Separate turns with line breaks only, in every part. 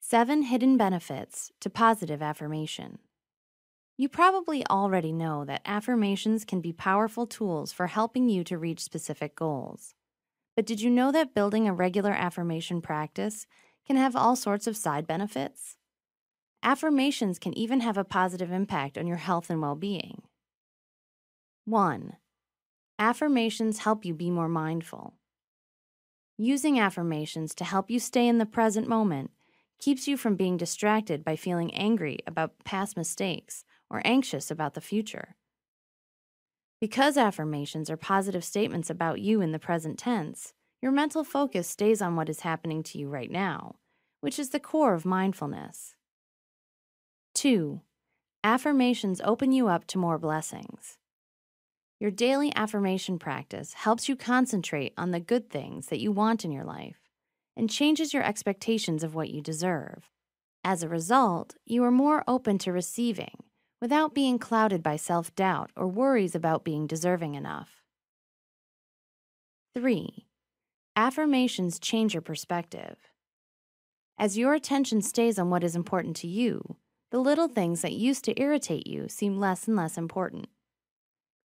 7 Hidden Benefits to Positive Affirmation. You probably already know that affirmations can be powerful tools for helping you to reach specific goals. But did you know that building a regular affirmation practice can have all sorts of side benefits? Affirmations can even have a positive impact on your health and well-being. 1. Affirmations help you be more mindful. Using affirmations to help you stay in the present moment keeps you from being distracted by feeling angry about past mistakes or anxious about the future. Because affirmations are positive statements about you in the present tense, your mental focus stays on what is happening to you right now, which is the core of mindfulness. 2. Affirmations open you up to more blessings. Your daily affirmation practice helps you concentrate on the good things that you want in your life and changes your expectations of what you deserve. As a result, you are more open to receiving without being clouded by self-doubt or worries about being deserving enough. 3. Affirmations change your perspective. As your attention stays on what is important to you, the little things that used to irritate you seem less and less important.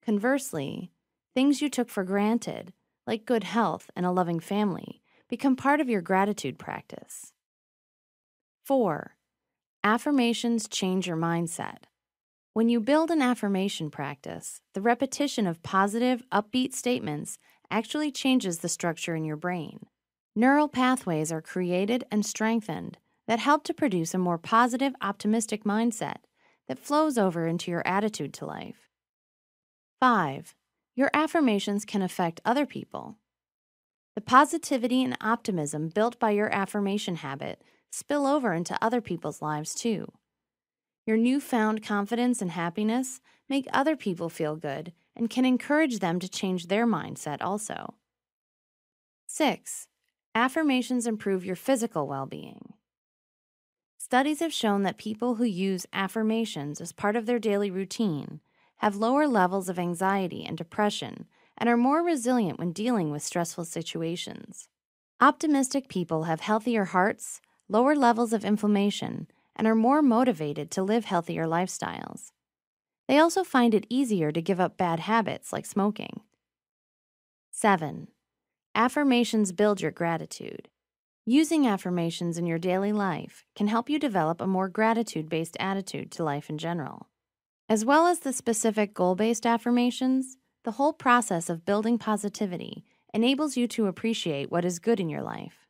Conversely, things you took for granted, like good health and a loving family, become part of your gratitude practice. 4. Affirmations change your mindset. When you build an affirmation practice, the repetition of positive, upbeat statements actually changes the structure in your brain. Neural pathways are created and strengthened that help to produce a more positive, optimistic mindset that flows over into your attitude to life. 5. Your affirmations can affect other people. The positivity and optimism built by your affirmation habit spill over into other people's lives too. Your newfound confidence and happiness make other people feel good and can encourage them to change their mindset also. 6. Affirmations improve your physical well-being. Studies have shown that people who use affirmations as part of their daily routine have lower levels of anxiety and depression and are more resilient when dealing with stressful situations. Optimistic people have healthier hearts, lower levels of inflammation, and are more motivated to live healthier lifestyles. They also find it easier to give up bad habits like smoking. 7. Affirmations build your gratitude. Using affirmations in your daily life can help you develop a more gratitude-based attitude to life in general. As well as the specific goal-based affirmations, the whole process of building positivity enables you to appreciate what is good in your life.